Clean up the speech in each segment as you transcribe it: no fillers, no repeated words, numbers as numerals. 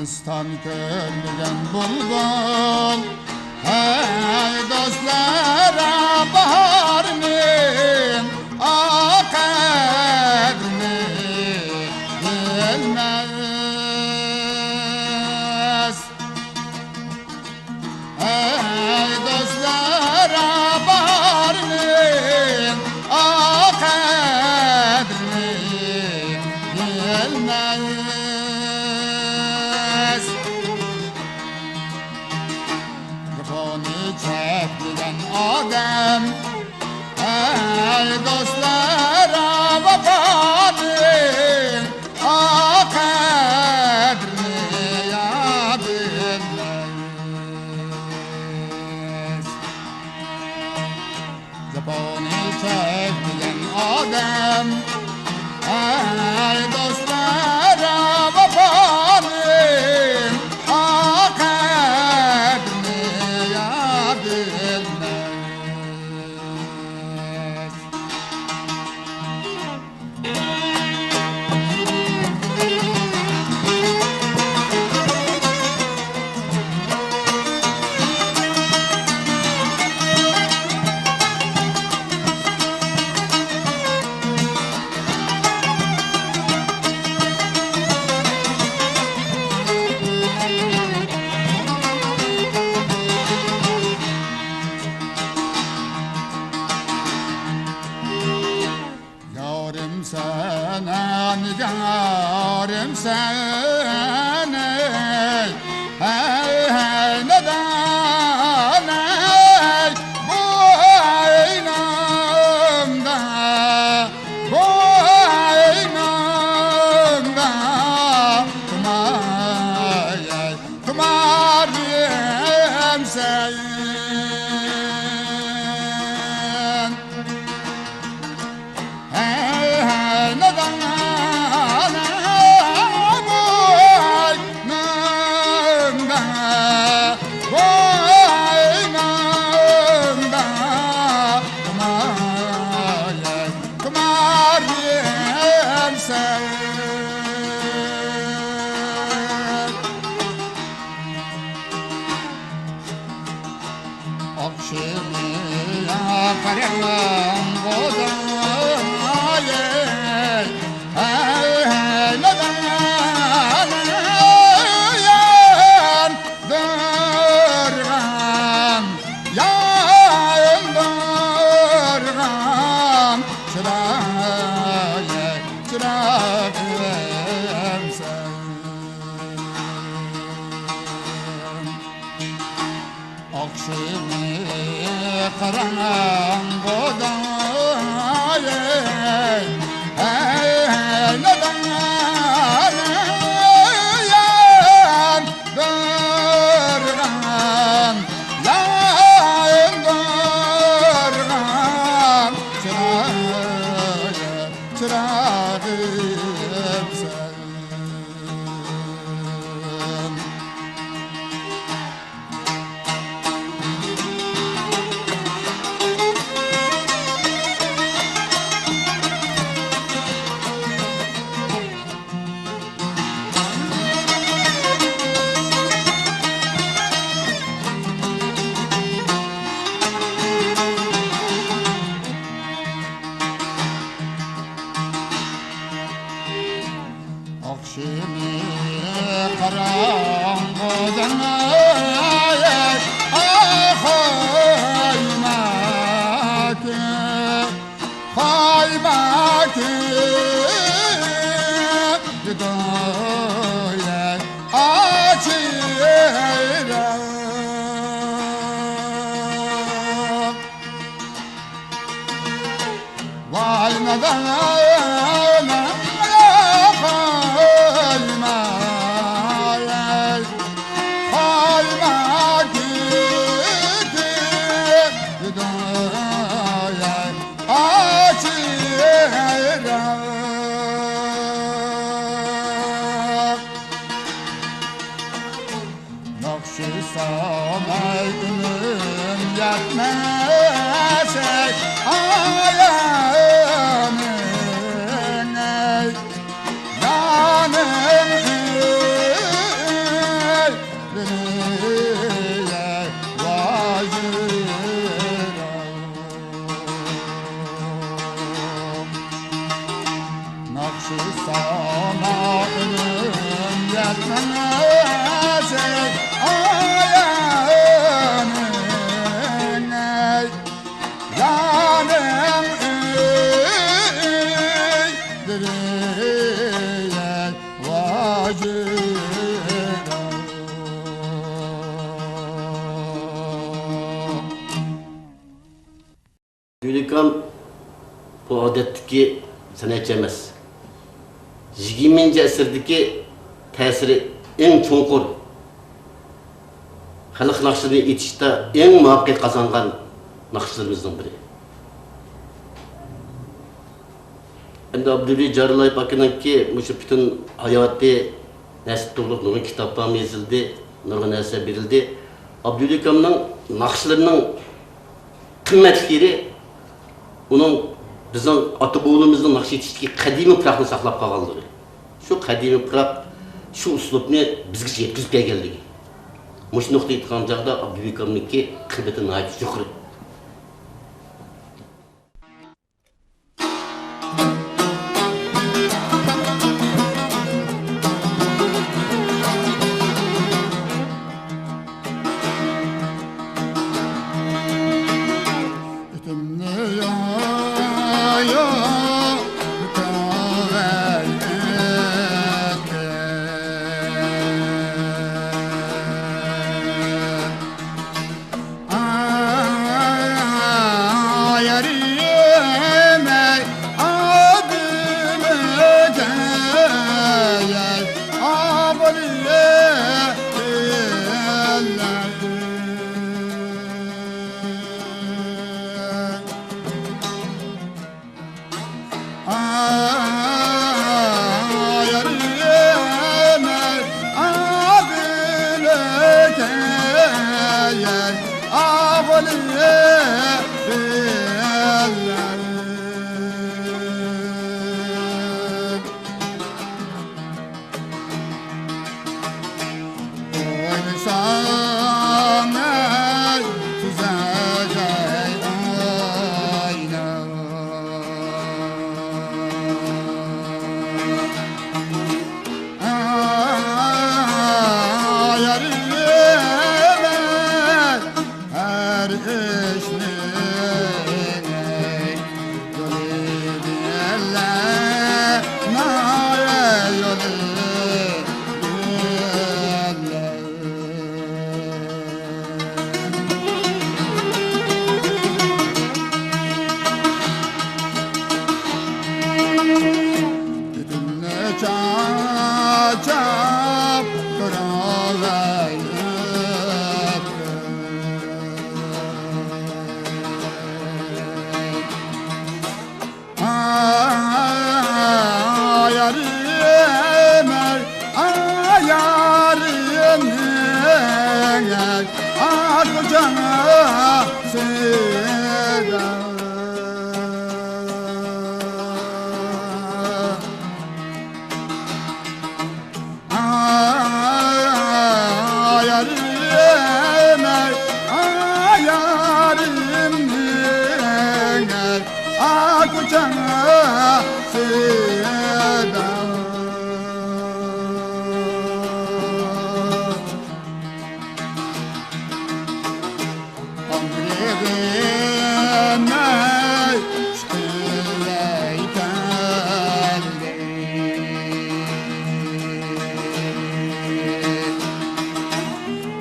Afganistan kölgen bulbul Hey dostlara baharının akadını bilmez Hey dostlara baharının akadını bilmez Çektiren adam Ey dostlara vafanın akadrini ya bilmez Zaboni çektiren adam Ey dostlara vafanın akadrini Nigarım seni Hey hey neden ey boynumda Boynumda Kumarım seni Hey hey neden Akşamı yakarım odayı Hey hey neden yandırgan Yandırgan çırağım sen Akşamı karanlıkdayı Hey hey neden yandırgan Yandırgan çırağım sen Akşamı karanlıktan Haymakı Gidoye açıram Vay neden Nakşı samaydım yetmezek ayağımın ey yanım Abdülhamid bu odatdagi sanatchi emas. 20-asrdagi ta'siri eng cho'nqur. Xalq naqshini etishda eng muvaffaqiyat qozongan naqshlarimizdan biri. Endi Abdülhamid Jarlayev akaningki mushu butun hayoti nasib to'liq nurg'un kitoblar yozildi, nurg'un narsa berildi. Abdülhamidning naqshlarining qimmatlari onun bizning ota-bobomizning naqsh etishidagi qadimiy puroqni saqlab qolganligi. Shu qadimiy puroq, shu uslubni bizga yetkazib kelganligi. Mush nuqta aytgan chog'da Abdülhamidniki qiymati nihoyat yuqori.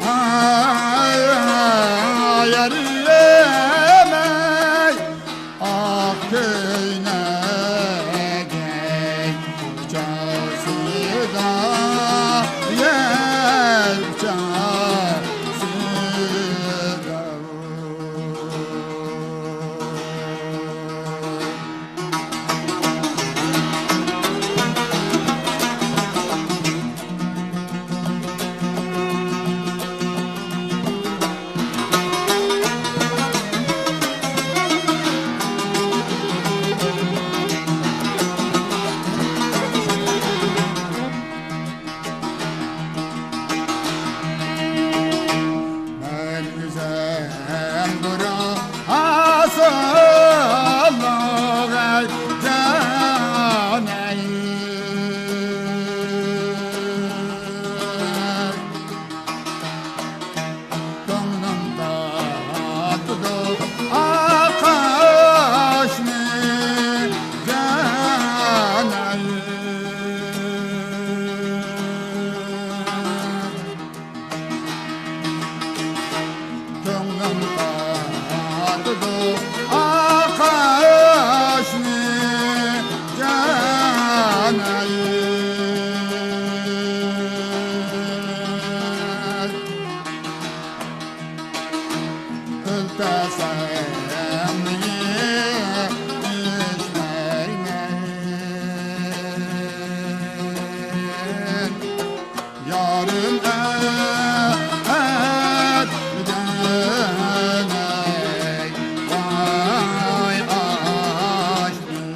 Ah yarım etmeden vay aşkım.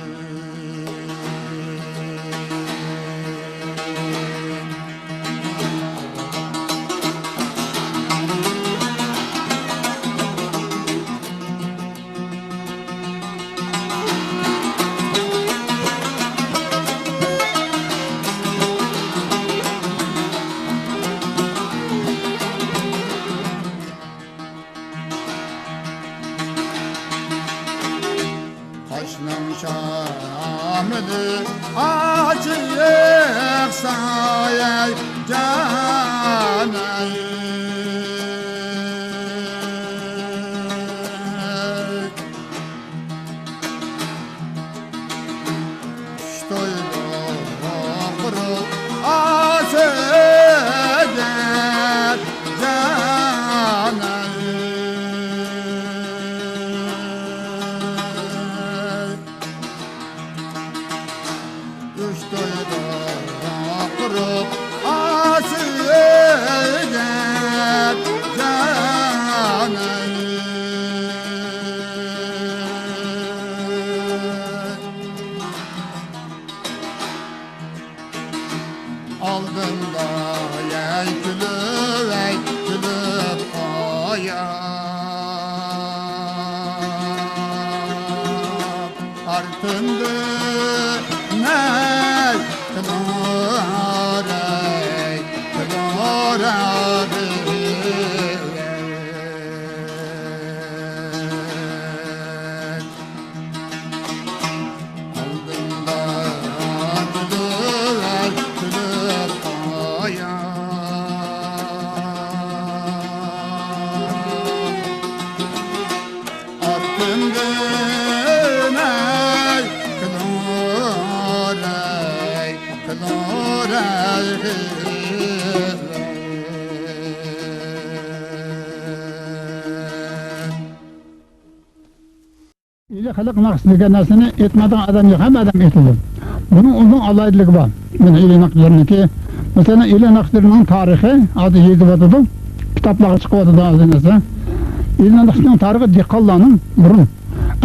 Kaşnam şamili açık sayay canay. Stoy kuru aseder canay. Kurup asıget canay. Aldığında yay külüp koyar artındı ney kılarey kılarey. Aldığında külüp koyar artındı ney kılarey kılarey. İle halak naqs degan narsani etmadan adam yo'q, hamma adam etadi. Bunun uzun alaydilik bor. Mana ile naqslarniki, masalan ile naqslarning tarixi hozir yezib o'tadi. Kitoblar chiqib o'tadi hozirnasa. Ile naqsning tarixi dehqonlarning burun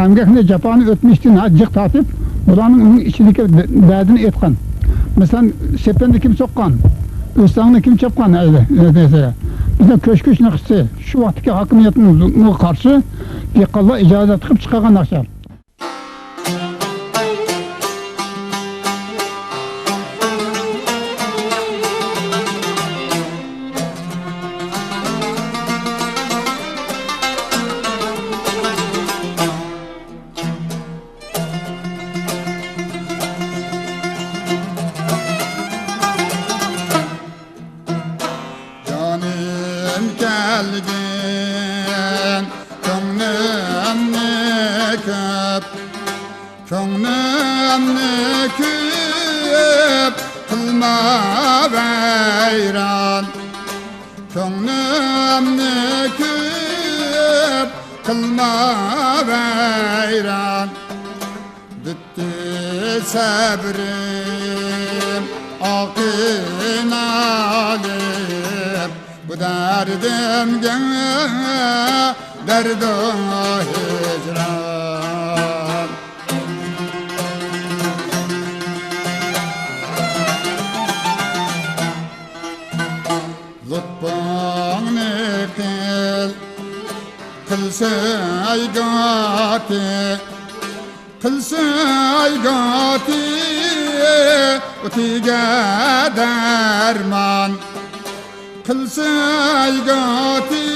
emgakni Japonni o'tmishdan jiq tatib, ularning ichidagi dardini aytgan. Masalan, Sepenni kim soqqan? O'stangni kim chopgan desa. Bizning ko'shkosh naqsi shu vaqtdagi hokimiyatga qarshi dehqonlar ijozat qilib chiqargan naqshlar. Canım gelgin könlümni köp, könlümni köp kılma veyran. Könlümni köp kılma veyran. Bitti sabrim akın alıp, bu derdimge derdo hicran. Lütfun kıl, kılsay gati, kılsay gati, utiga derman. Kılsay gati,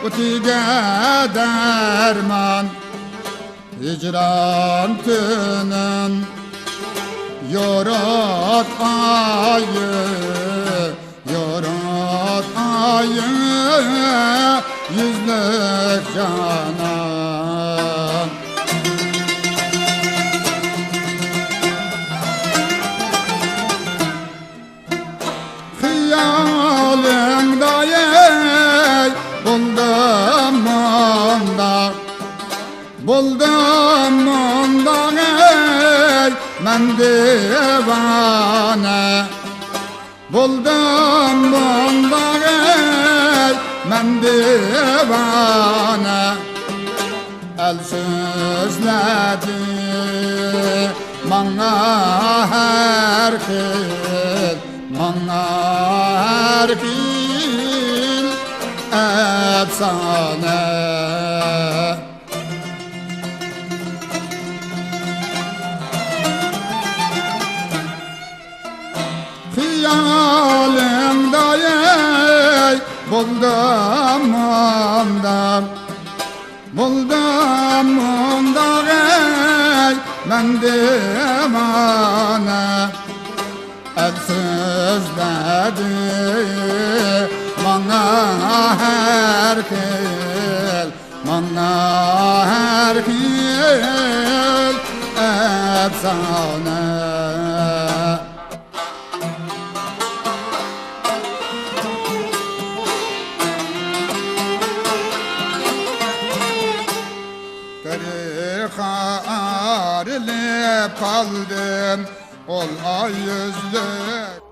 utiga derman. Hicran tünün yorat ayı, yorat ayı, yüzlük canan. Hıyalımda yey buldum onda, buldum onda ey men divane. buldum bundağı men divane. El sözledi bana her kil, bana her kil efsane. Hayalimde buldum onda, buldum onda men divane. El sözledi bana her kil, bana her kil efsane. Arilip kaldım ol ay yüzlü.